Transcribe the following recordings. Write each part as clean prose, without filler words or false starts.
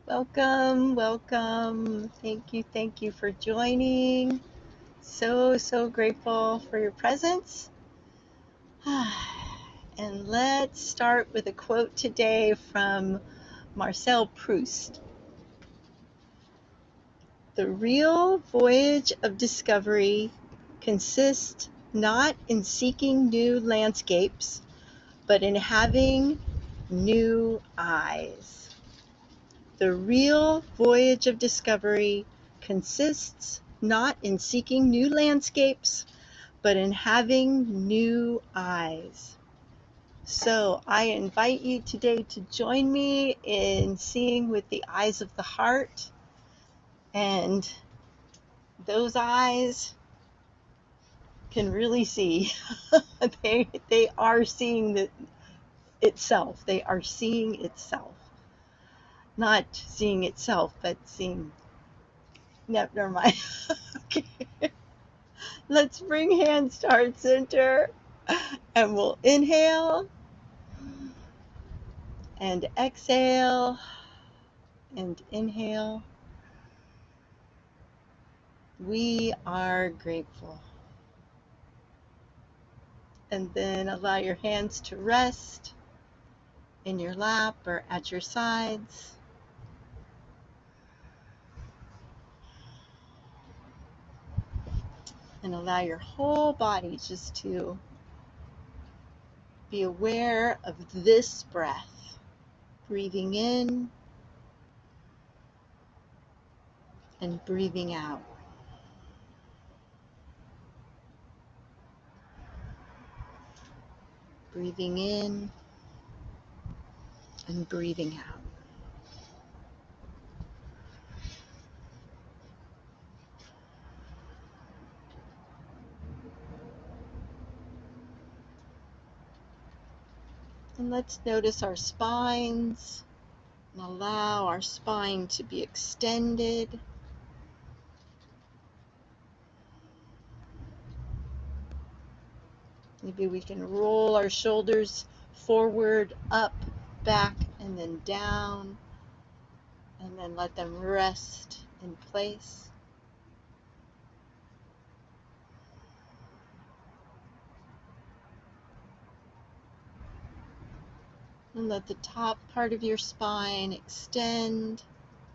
Welcome, welcome. Thank you for joining. So grateful for your presence. And let's start with a quote today from Marcel Proust. The real voyage of discovery consists not in seeking new landscapes, but in having new eyes. The real voyage of discovery consists not in seeking new landscapes, but in having new eyes. So I invite you today to join me in seeing with the eyes of the heart. And those eyes can really see. they are seeing itself. They are seeing itself. Not seeing itself, but seeing. No, never mind. Okay. Let's bring hands to heart center. And we'll inhale and exhale and inhale. We are grateful. And then allow your hands to rest in your lap or at your sides. And allow your whole body just to be aware of this breath. Breathing in and breathing out. Breathing in and breathing out. And let's notice our spines and allow our spine to be extended. Maybe we can roll our shoulders forward, up, back, and then down, and then let them rest in place. And let the top part of your spine extend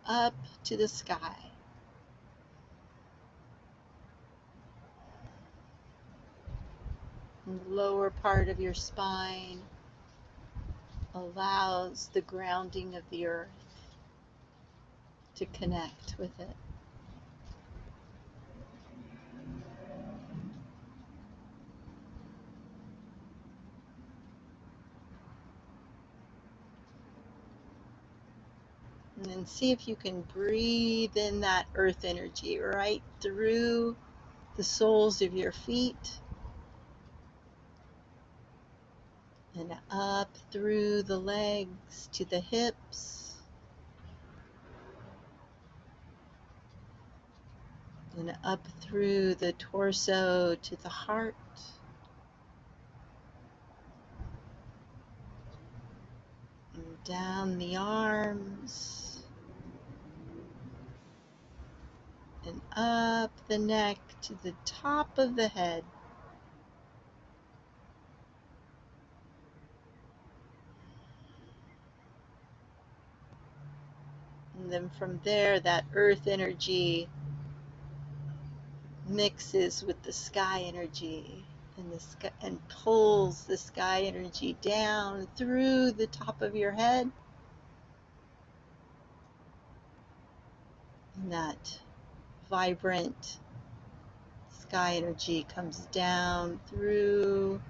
up to the sky. And the lower part of your spine allows the grounding of the earth to connect with it. And then see if you can breathe in that earth energy right through the soles of your feet and up through the legs to the hips and up through the torso to the heart. And down the arms and up the neck to the top of the head. And then from there, that earth energy mixes with the sky energy and pulls the sky energy down through the top of your head. And that vibrant sky energy comes down through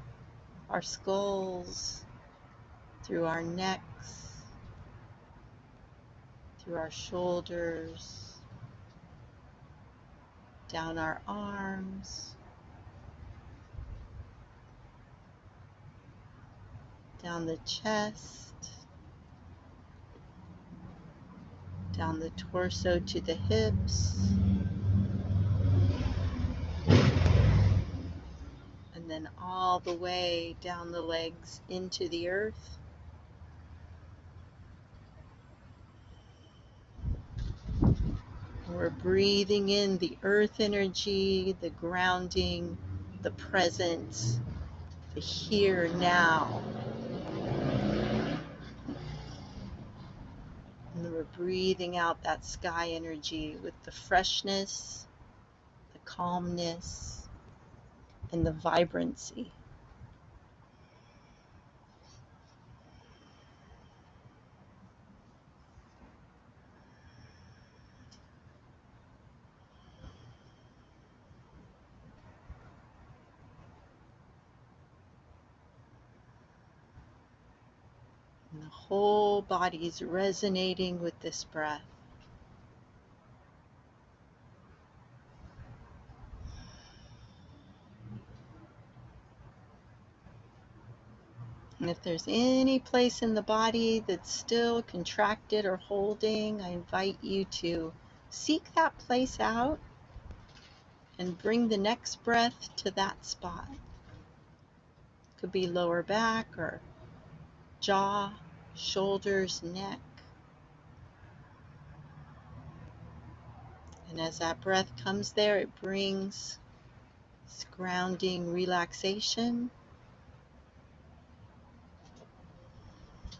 our skulls, through our necks, through our shoulders, down our arms, down the chest, down the torso to the hips, and then all the way down the legs into the earth. We're breathing in the earth energy, the grounding, the presence, the here now. And then we're breathing out that sky energy with the freshness, the calmness, and the vibrancy. And the whole body is resonating with this breath. And if there's any place in the body that's still contracted or holding, I invite you to seek that place out and bring the next breath to that spot. Could be lower back or jaw, shoulders, neck. And as that breath comes there, it brings this grounding relaxation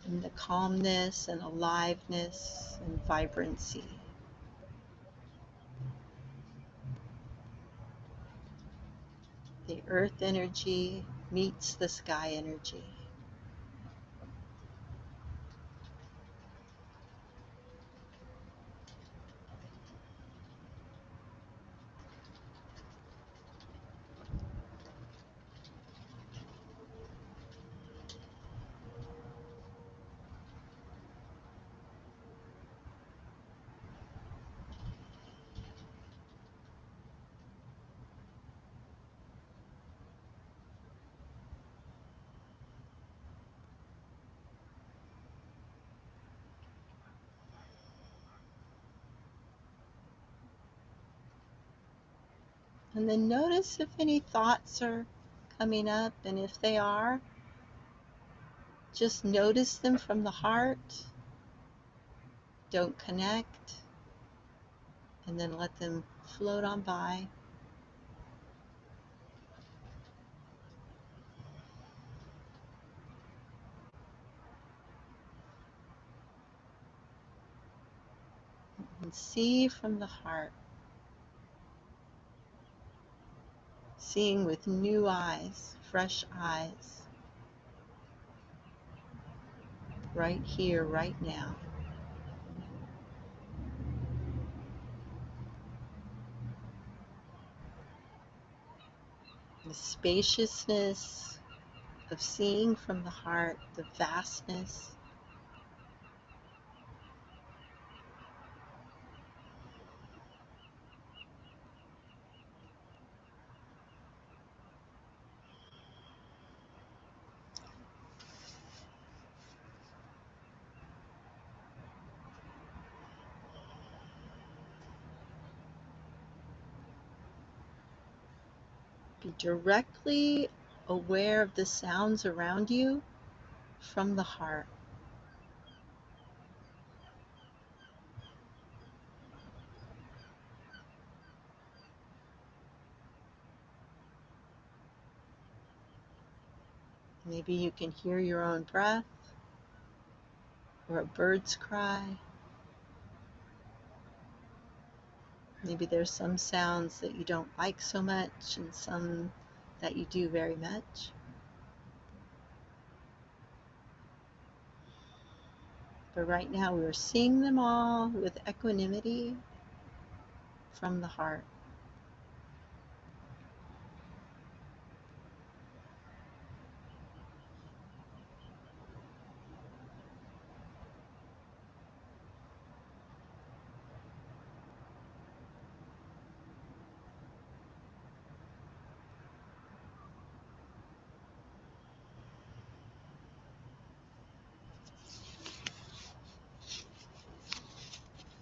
and the calmness and aliveness and vibrancy. The earth energy meets the sky energy. And then notice if any thoughts are coming up, and if they are, just notice them from the heart. Don't connect, and then let them float on by. And see from the heart, seeing with new eyes, fresh eyes, right here, right now. The spaciousness of seeing from the heart, the vastness. Be directly aware of the sounds around you from the heart. Maybe you can hear your own breath or a bird's cry. Maybe there's some sounds that you don't like so much and some that you do very much. But right now we're seeing them all with equanimity from the heart.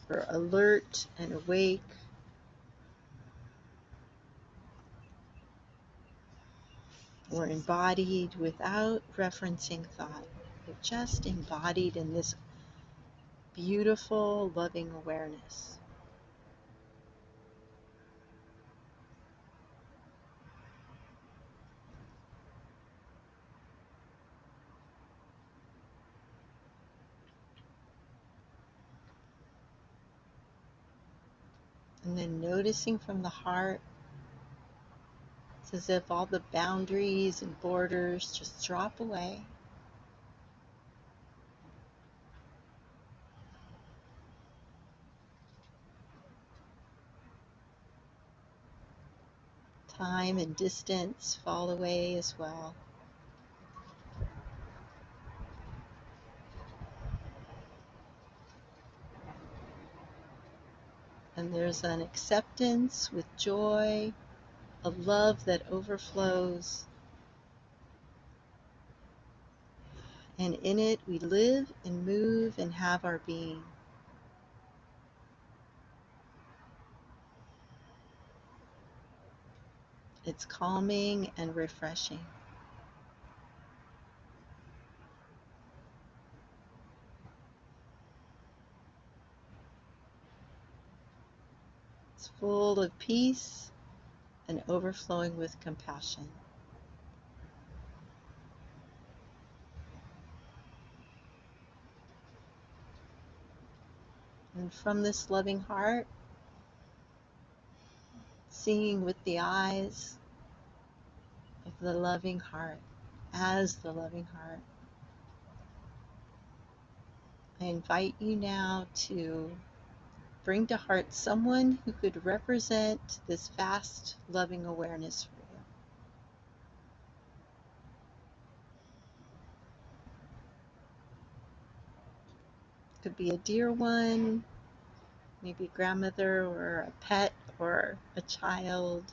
We're alert and awake. We're embodied without referencing thought. We're just embodied in this beautiful, loving awareness. And then noticing from the heart, it's as if all the boundaries and borders just drop away. Time and distance fall away as well. And there's an acceptance with joy, a love that overflows. And in it we live and move and have our being. It's calming and refreshing. It's full of peace and overflowing with compassion. And from this loving heart, seeing with the eyes of the loving heart, as the loving heart, I invite you now to bring to heart someone who could represent this vast loving awareness for you. It could be a dear one, maybe a grandmother or a pet or a child,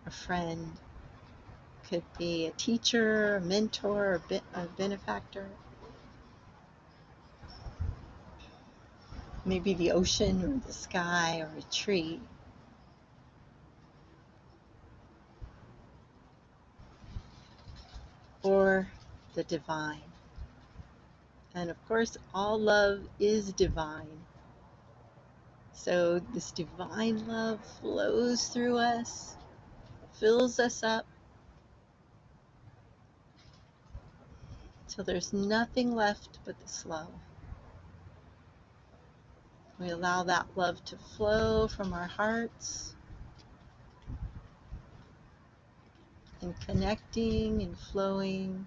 a friend. It could be a teacher, a mentor, a benefactor. Maybe the ocean or the sky or a tree. Or the divine. And of course, all love is divine. So this divine love flows through us, fills us up, till there's nothing left but this love. We allow that love to flow from our hearts, and connecting and flowing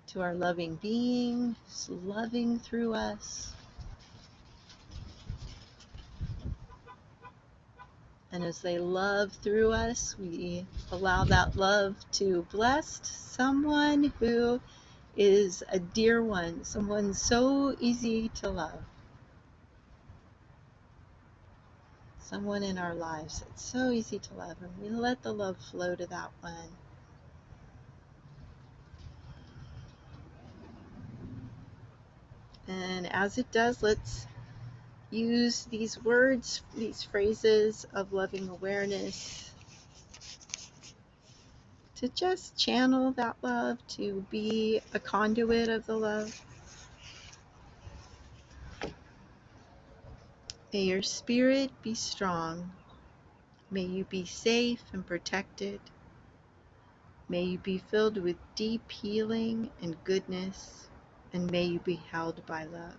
to our loving being, who's loving through us. And as they love through us, we allow that love to bless someone who is a dear one, someone so easy to love. Someone in our lives that's so easy to love, and we let the love flow to that one. And as it does, let's use these words, these phrases of loving awareness to just channel that love, to be a conduit of the love. May your spirit be strong. May you be safe and protected. May you be filled with deep healing and goodness, and may you be held by love.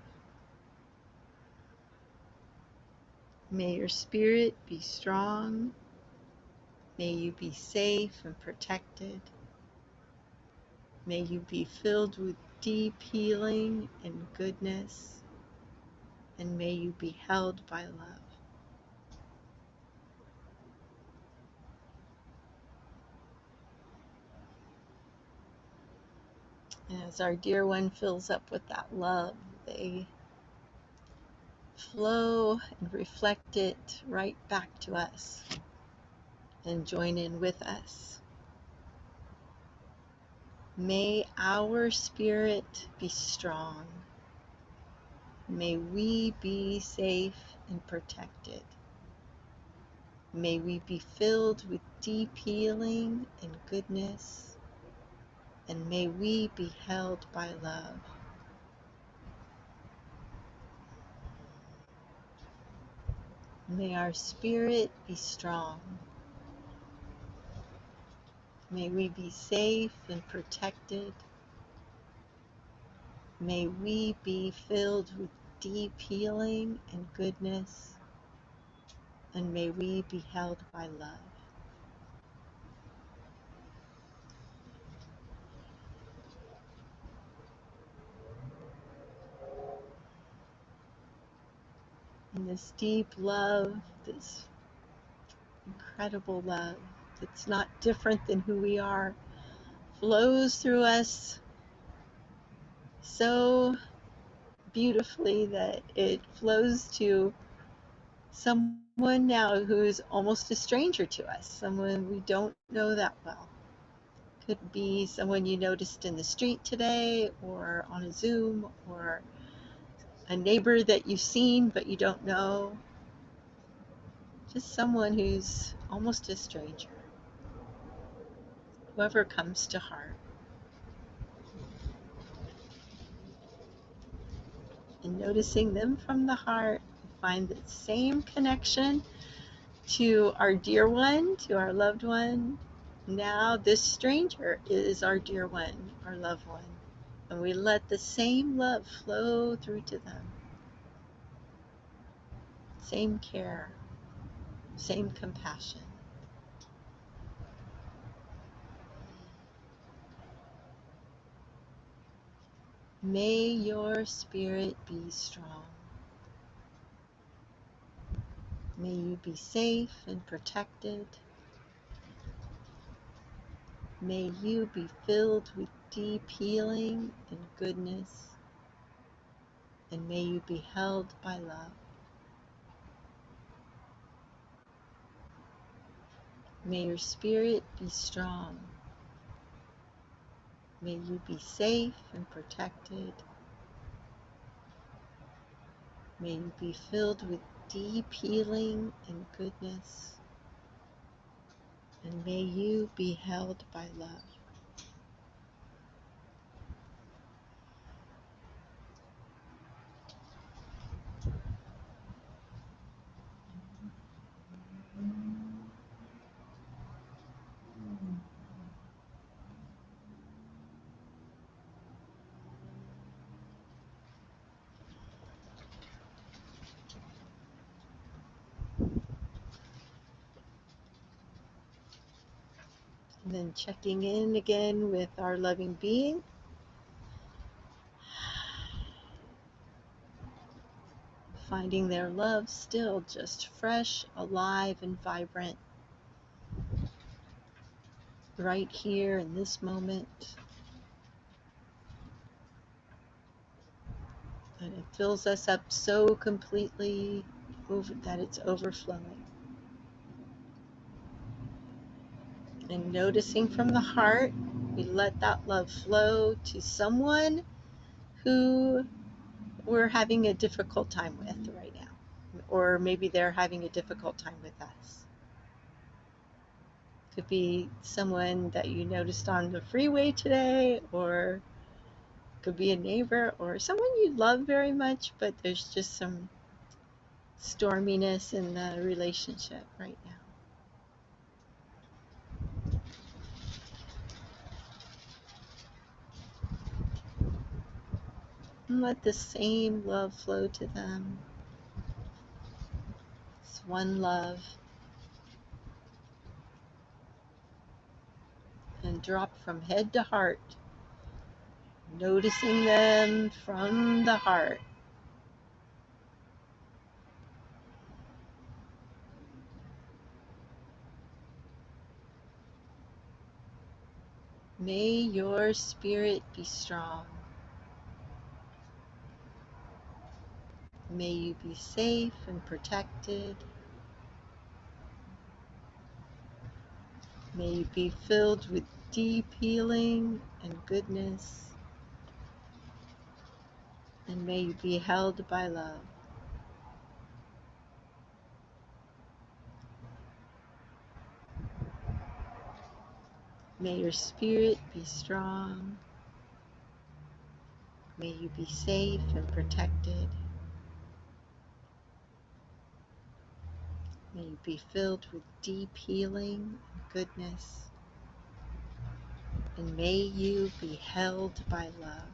May your spirit be strong. May you be safe and protected. May you be filled with deep healing and goodness, and may you be held by love. And as our dear one fills up with that love, they flow and reflect it right back to us and join in with us. May our spirit be strong. May we be safe and protected. May we be filled with deep healing and goodness, and may we be held by love. May our spirit be strong. May we be safe and protected. May we be filled with deep healing and goodness, and may we be held by love. And this deep love, this incredible love that's not different than who we are, flows through us so beautifully that it flows to someone now who's almost a stranger to us, someone we don't know that well. Could be someone you noticed in the street today, or on a Zoom, or a neighbor that you've seen but you don't know. Just someone who's almost a stranger. Whoever comes to heart. And noticing them from the heart, we find the same connection to our dear one, to our loved one. Now this stranger is our dear one, our loved one. And we let the same love flow through to them. Same care, same compassion. May your spirit be strong. May you be safe and protected. May you be filled with deep healing and goodness. And may you be held by love. May your spirit be strong. May you be safe and protected. May you be filled with deep healing and goodness. And may you be held by love. And then checking in again with our loving being. Finding their love still just fresh, alive, and vibrant. Right here in this moment. And it fills us up so completely that it's overflowing. And noticing from the heart, we let that love flow to someone who we're having a difficult time with right now. Or maybe they're having a difficult time with us. Could be someone that you noticed on the freeway today, or could be a neighbor, or someone you love very much, but there's just some storminess in the relationship right now. And let the same love flow to them. It's one love. And drop from head to heart. Noticing them from the heart. May your spirit be strong. May you be safe and protected. May you be filled with deep healing and goodness. And may you be held by love. May your spirit be strong. May you be safe and protected. May you be filled with deep healing and goodness. And may you be held by love.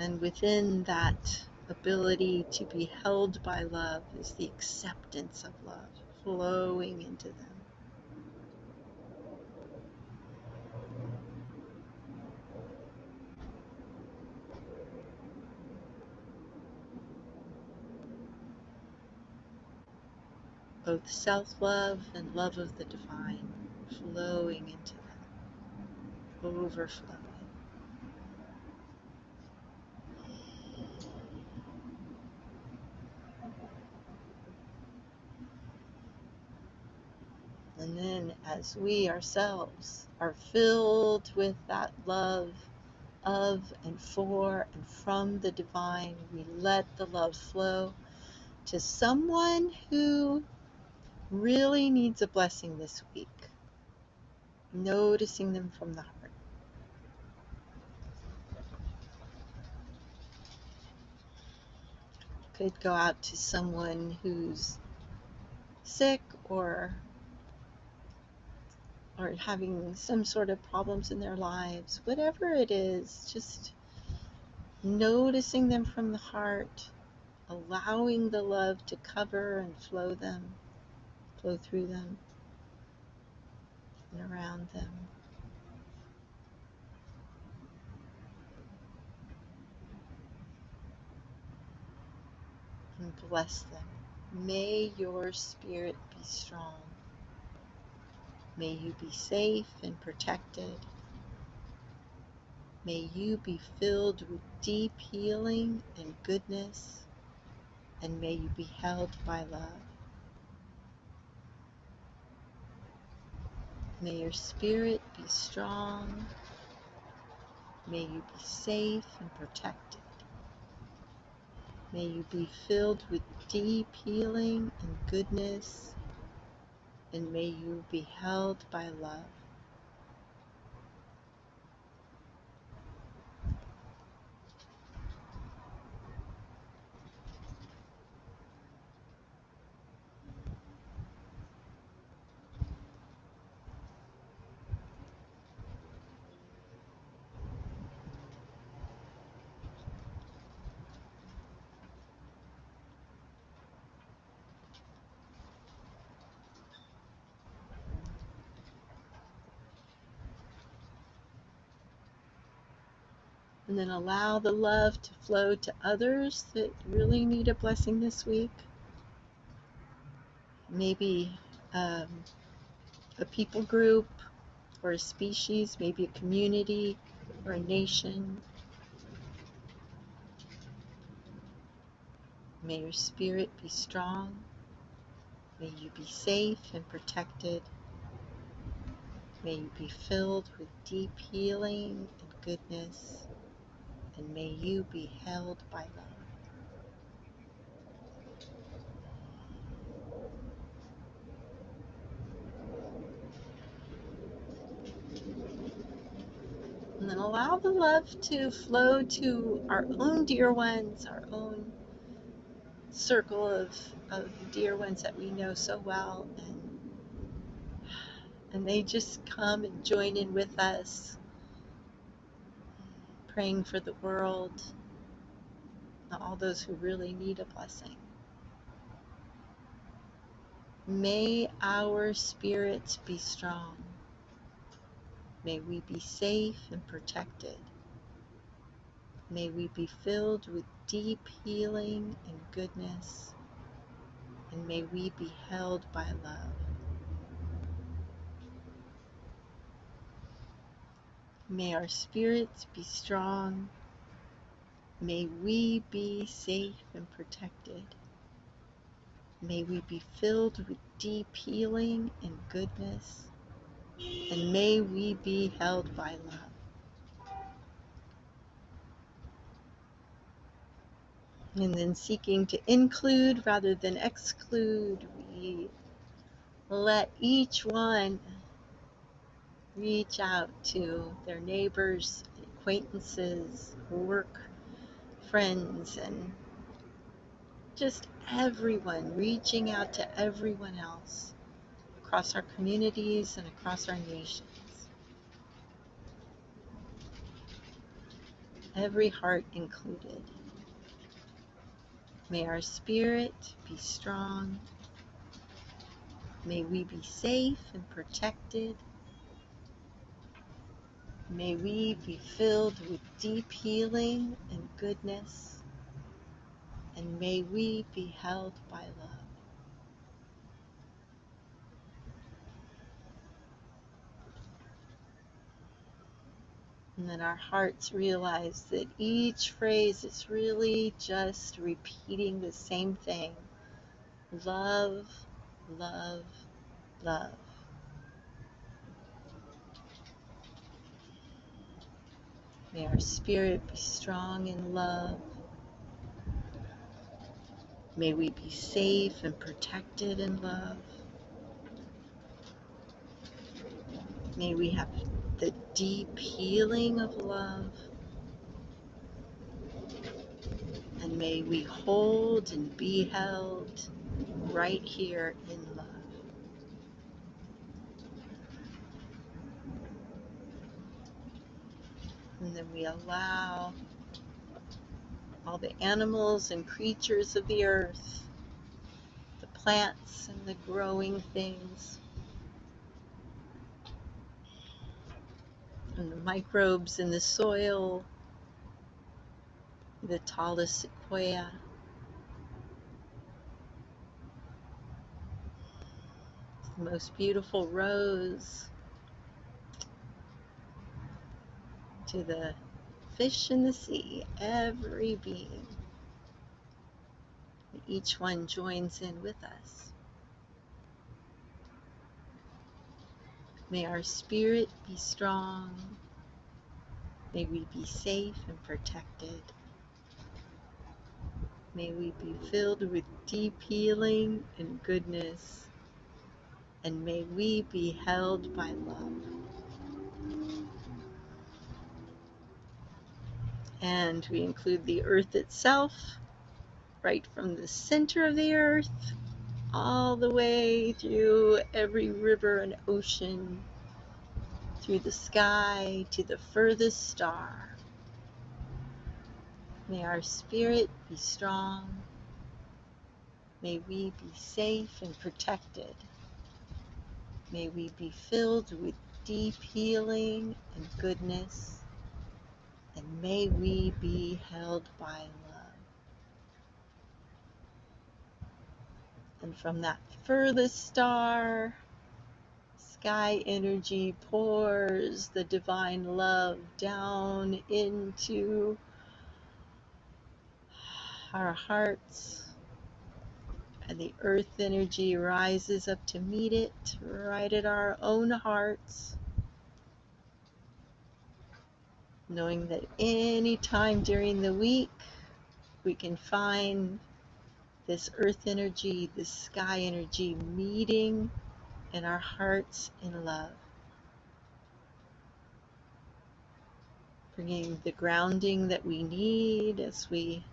And within that ability to be held by love is the acceptance of love flowing into them. Both self-love and love of the divine flowing into them, overflowing. And then as we ourselves are filled with that love of and for and from the divine, we let the love flow to someone who really needs a blessing this week, noticing them from the heart. Could go out to someone who's sick or having some sort of problems in their lives. Whatever it is, just noticing them from the heart, allowing the love to cover and flow through them and around them. And bless them. May your spirit be strong. May you be safe and protected. May you be filled with deep healing and goodness, and may you be held by love. May your spirit be strong. May you be safe and protected. May you be filled with deep healing and goodness, and may you be held by love. And then allow the love to flow to others that really need a blessing this week. Maybe a people group or a species, maybe a community or a nation. May your spirit be strong. May you be safe and protected. May you be filled with deep healing and goodness, and may you be held by love. And then allow the love to flow to our own dear ones, our own circle of dear ones that we know so well, and they just come and join in with us, praying for the world, all those who really need a blessing. May our spirits be strong. May we be safe and protected. May we be filled with deep healing and goodness, and may we be held by love. May our spirits be strong. May we be safe and protected. May we be filled with deep healing and goodness, and may we be held by love. And then seeking to include rather than exclude, we let each one reach out to their neighbors, acquaintances, work friends, and just everyone, reaching out to everyone else across our communities and across our nations. every heart included. May our spirit be strong. May we be safe and protected. May we be filled with deep healing and goodness. And may we be held by love. And then our hearts realize that each phrase is really just repeating the same thing. Love, love, love. May our spirit be strong in love. May we be safe and protected in love. May we have the deep healing of love. And may we hold and be held right here in love. And then we allow all the animals and creatures of the earth, the plants and the growing things, and the microbes in the soil, the tallest sequoia, the most beautiful rose, to the fish in the sea, every being. Each one joins in with us. May our spirit be strong. May we be safe and protected. May we be filled with deep healing and goodness. And may we be held by love. And we include the earth itself, right from the center of the earth, all the way through every river and ocean, through the sky to the furthest star. May our spirit be strong. May we be safe and protected. May we be filled with deep healing and goodness. And may we be held by love. And from that furthest star, sky energy pours the divine love down into our hearts, and the earth energy rises up to meet it right at our own hearts, knowing that any time during the week we can find this earth energy, this sky energy meeting in our hearts in love, bringing the grounding that we need as we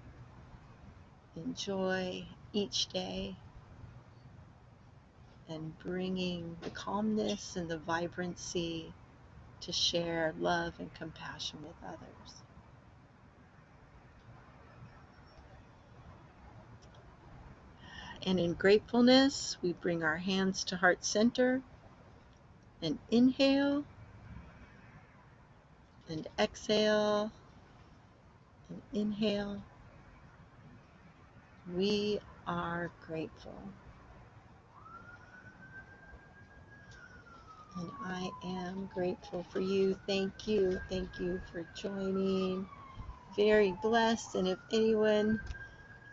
enjoy each day, and bringing the calmness and the vibrancy to share love and compassion with others. And in gratefulness, we bring our hands to heart center and inhale and exhale and inhale. We are grateful. And I am grateful for you. Thank you. Thank you for joining. Very blessed. And if anyone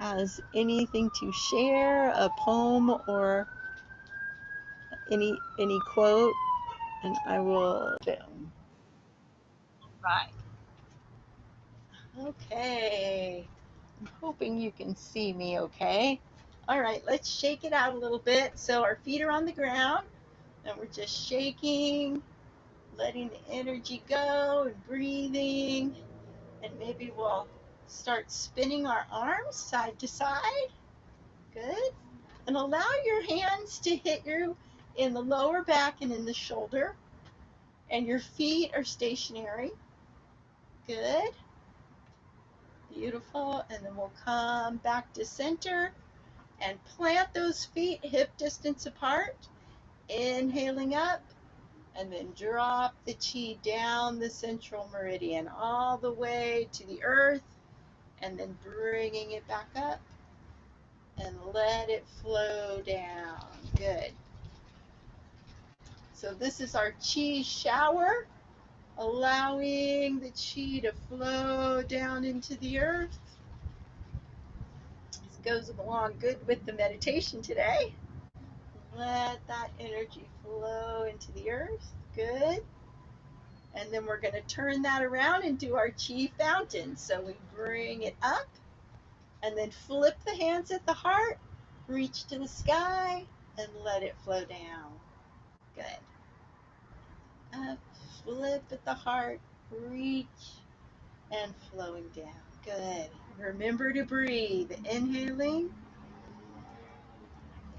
has anything to share, a poem or any quote, and I will film. Right. Okay. I'm hoping you can see me okay. All right, let's shake it out a little bit. So our feet are on the ground and we're just shaking, letting the energy go and breathing. And maybe we'll start spinning our arms side to side. Good. And allow your hands to hit you in the lower back and in the shoulder. And your feet are stationary. Good. Beautiful. And then we'll come back to center and plant those feet hip distance apart. Inhaling up, and then drop the chi down the central meridian all the way to the earth, and then bringing it back up and let it flow down. Good. So this is our chi shower, allowing the chi to flow down into the earth. This goes along good with the meditation today. Let that energy flow into the earth. Good. And then we're going to turn that around and do our chi fountain. So we bring it up and then flip the hands at the heart, reach to the sky, and let it flow down. Good. Up, flip at the heart, reach, and flowing down. Good. Remember to breathe. Inhaling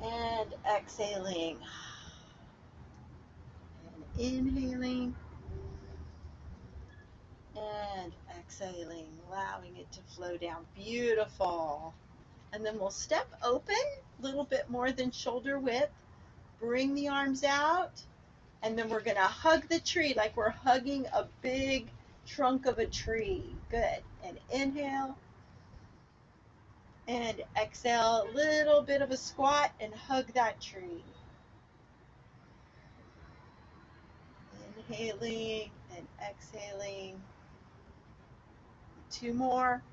and exhaling. And inhaling and exhaling, allowing it to flow down. Beautiful. And then we'll step open, a little bit more than shoulder width. Bring the arms out, and then we're going to hug the tree like we're hugging a big trunk of a tree. Good. And inhale and exhale, a little bit of a squat and hug that tree. Inhaling and exhaling. 2 more.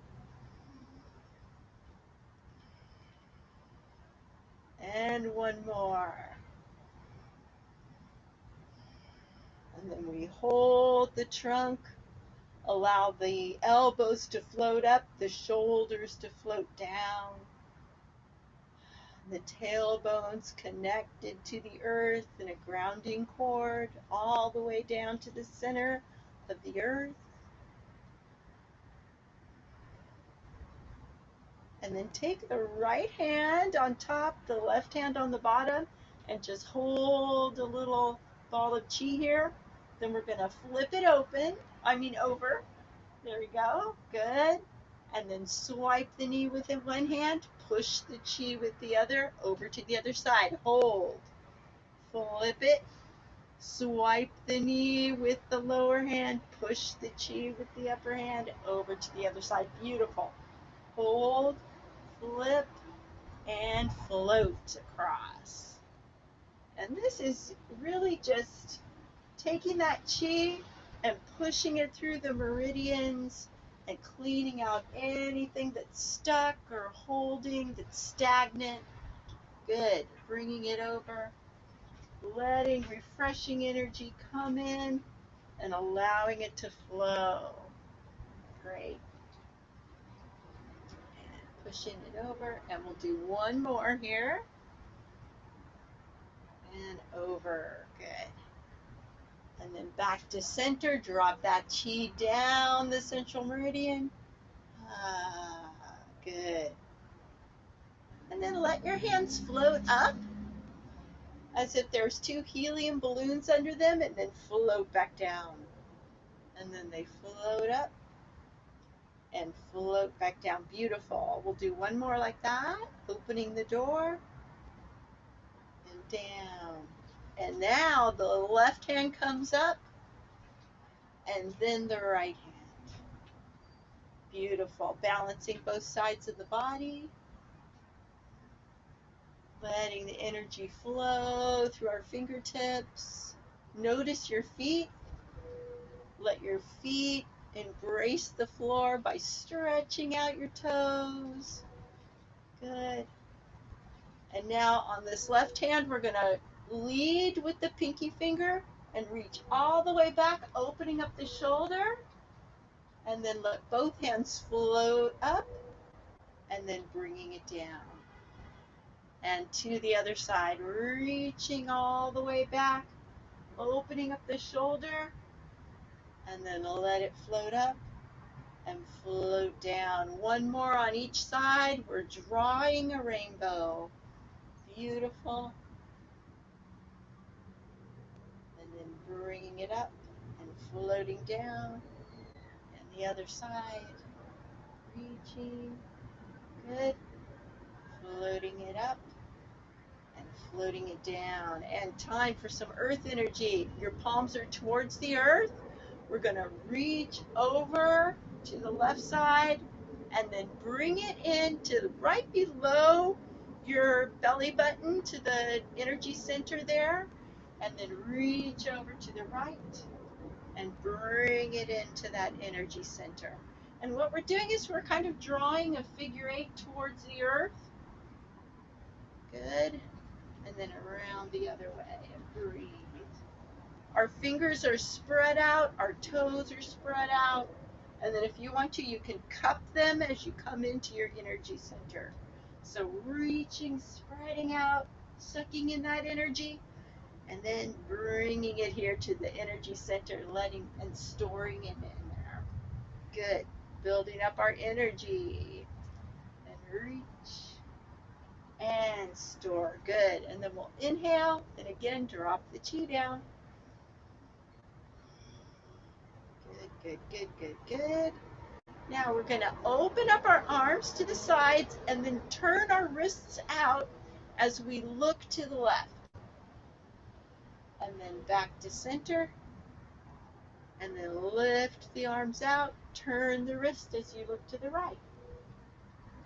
And 1 more. And then we hold the trunk, allow the elbows to float up, the shoulders to float down, the tailbones connected to the earth in a grounding cord all the way down to the center of the earth. And then take the right hand on top, the left hand on the bottom, and just hold a little ball of chi here. Then we're going to flip it over. There we go. Good. And then swipe the knee with one hand, push the chi with the other over to the other side. Hold. Flip it. Swipe the knee with the lower hand, push the chi with the upper hand over to the other side. Beautiful. Hold, flip, and float across. And this is really just taking that chi and pushing it through the meridians and cleaning out anything that's stuck or holding, that's stagnant. Good. Bringing it over, letting refreshing energy come in and allowing it to flow. Great. And pushing it over, and we'll do 1 more here. And over. Good. And then back to center, drop that chi down the central meridian. Good. And then let your hands float up as if there's 2 helium balloons under them, and then float back down. And then they float up and float back down. Beautiful. We'll do 1 more like that, opening the door and down. And now the left hand comes up and then the right hand. Beautiful. Balancing both sides of the body. Letting the energy flow through our fingertips. Notice your feet. Let your feet embrace the floor by stretching out your toes. Good. And now on this left hand, we're going to lead with the pinky finger and reach all the way back, opening up the shoulder. And then let both hands float up and then bringing it down. And to the other side, reaching all the way back, opening up the shoulder, and then let it float up and float down. 1 more on each side. We're drawing a rainbow. Beautiful. And then bringing it up and floating down. And the other side. reaching. Good. Floating it up and floating it down. And time for some earth energy. Your palms are towards the earth. We're going to reach over to the left side and then bring it in to right below your belly button to the energy center there. And then reach over to the right and bring it into that energy center. And what we're doing is we're kind of drawing a figure 8 towards the earth. Good. And then around the other way and breathe. Our fingers are spread out, our toes are spread out, and then if you want to, you can cup them as you come into your energy center. So reaching, spreading out, sucking in that energy, and then bringing it here to the energy center, letting and storing it in there. Good. Building up our energy. And reach and store. Good. And then we'll inhale, and again, drop the chi down. Good, good, good, good, good. Now we're going to open up our arms to the sides and then turn our wrists out as we look to the left. And then back to center. And then lift the arms out, turn the wrist as you look to the right.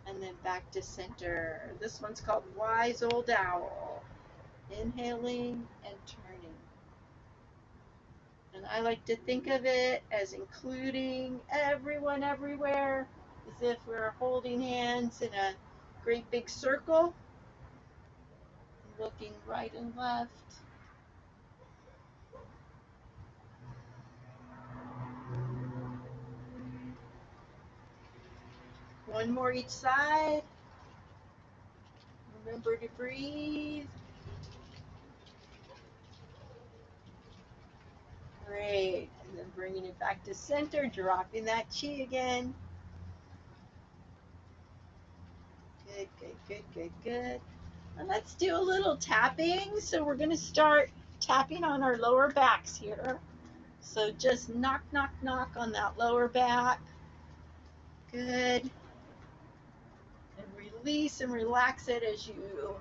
And then back to center. This one's called Wise Old Owl. Inhaling and turning. And I like to think of it as including everyone everywhere, as if we're holding hands in a great big circle, looking right and left. One more each side. Remember to breathe. Great. And then bringing it back to center, dropping that chi again. Good, good, good, good, good. And let's do a little tapping. So we're going to start tapping on our lower backs here. So just knock, knock, knock on that lower back. Good. And release and relax it as you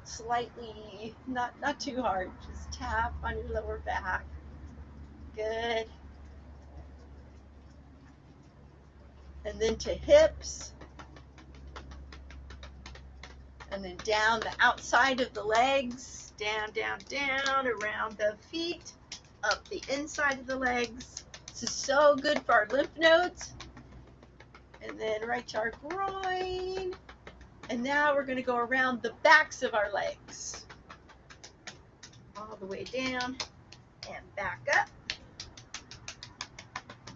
slightly, not too hard, just tap on your lower back. Good. And then to hips. And then down the outside of the legs. Down, down, down, around the feet. Up the inside of the legs. This is so good for our lymph nodes. And then right to our groin. And now we're going to go around the backs of our legs. All the way down and back up.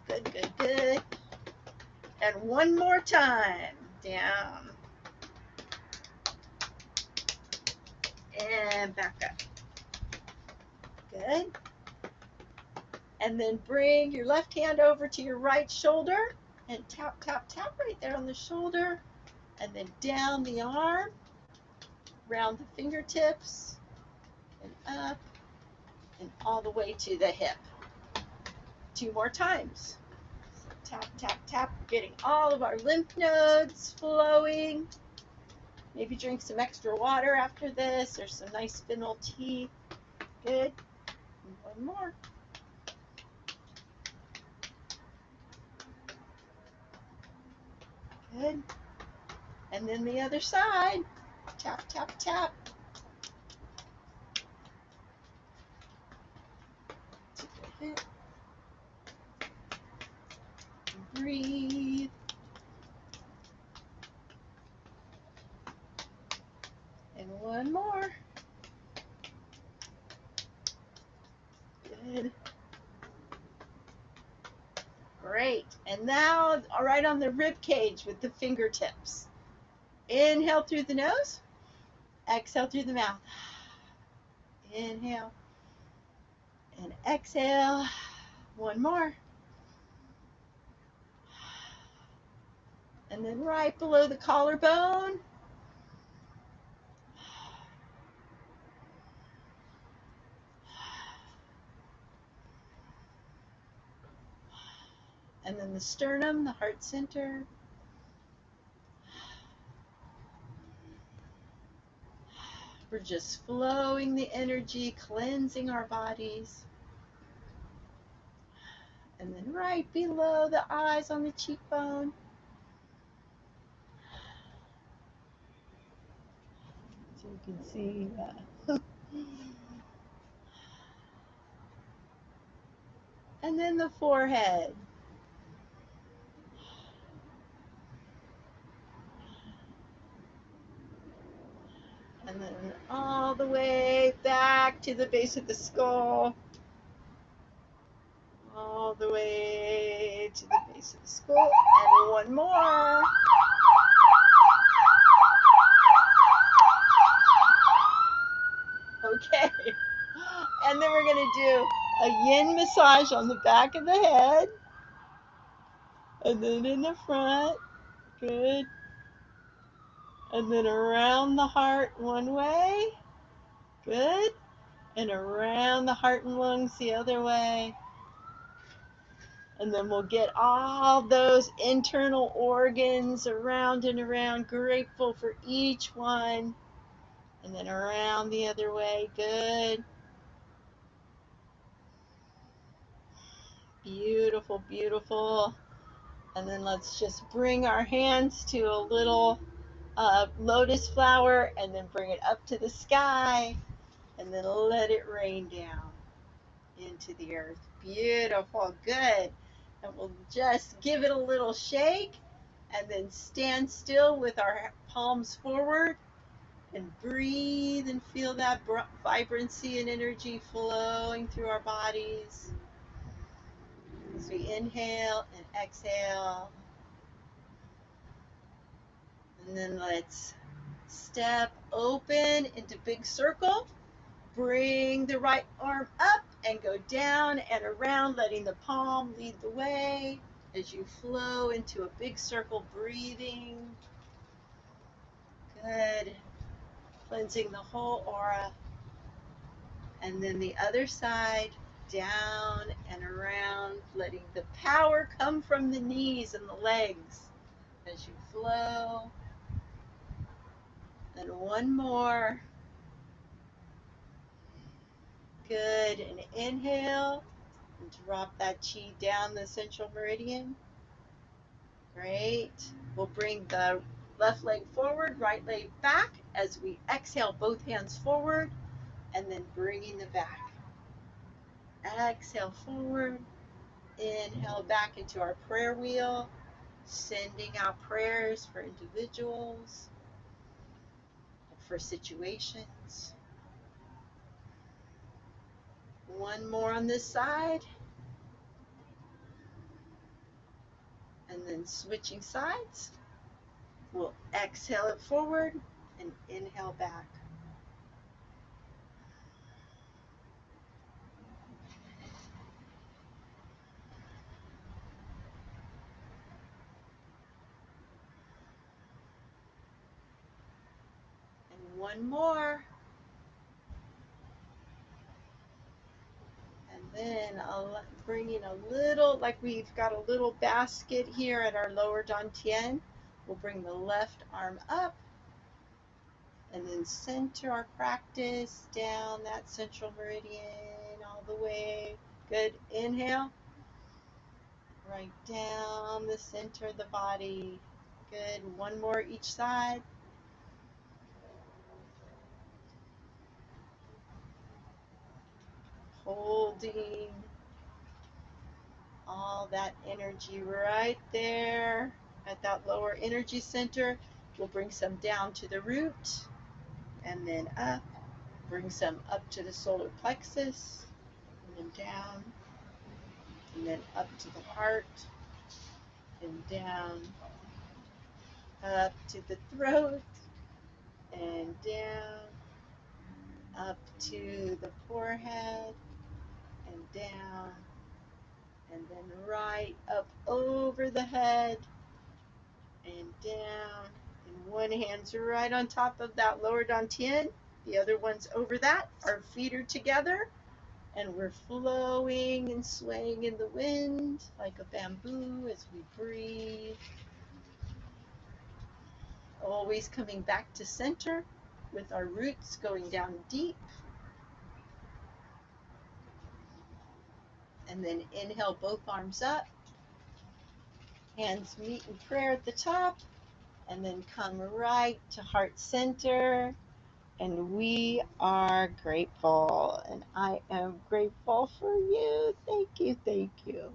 Good, good, good. And one more time. Down. And back up. Good. And then bring your left hand over to your right shoulder and tap, tap, tap right there on the shoulder. And then down the arm, around the fingertips, and up, and all the way to the hip. 2 more times. So tap, tap, tap, getting all of our lymph nodes flowing. Maybe drink some extra water after this, or some nice spinal tea. Good. And one more. Good. And then the other side. Tap, tap, tap. To the hip. And breathe. And one more. Good. Great. And now, right on the rib cage with the fingertips. Inhale through the nose. Exhale through the mouth. Inhale. And exhale. One more. And then right below the collarbone. And then the sternum, the heart center. We're just flowing the energy, cleansing our bodies. And then right below the eyes on the cheekbone. So you can see and then the forehead. And then all the way back to the base of the skull. All the way to the base of the skull. And one more. Okay. And then we're going to do a yin massage on the back of the head. And then in the front. Good. And then around the heart one way. Good. And around the heart and lungs the other way. And then we'll get all those internal organs around and around, grateful for each one. And then around the other way. Good. Beautiful, beautiful. And then let's just bring our hands to a little lotus flower and then bring it up to the sky and then let it rain down into the earth. Beautiful. Good. And we'll just give it a little shake and then stand still with our palms forward and breathe and feel that vibrancy and energy flowing through our bodies as we inhale and exhale. And then let's step open into big circle. Bring the right arm up and go down and around, letting the palm lead the way as you flow into a big circle, breathing. Good. Cleansing the whole aura. And then the other side, down and around, letting the power come from the knees and the legs as you flow. And one more. Good. And inhale. And drop that chi down the central meridian. Great. We'll bring the left leg forward, right leg back as we exhale, both hands forward, and then bringing the back. Exhale forward. Inhale back into our prayer wheel, sending out prayers for individuals, for situations. One more on this side. And then switching sides. We'll exhale it forward and inhale back. And one more. And then I'll bring in a little, like we've got a little basket here at our lower dantian. We'll bring the left arm up and then center our practice down that central meridian all the way. Good. Inhale. Right down the center of the body. Good. One more each side. Holding all that energy right there at that lower energy center. We'll bring some down to the root and then up. Bring some up to the solar plexus and then down and then up to the heart and down, up to the throat and down, up to the forehead and down, and then right up over the head and down. And one hand's right on top of that lower dantian. The other one's over that. Our feet are together. And we're flowing and swaying in the wind like a bamboo as we breathe. Always coming back to center. with our roots going down deep. And then inhale, both arms up, hands meet in prayer at the top, and then come right to heart center. And we are grateful, and I am grateful for you. Thank you, thank you.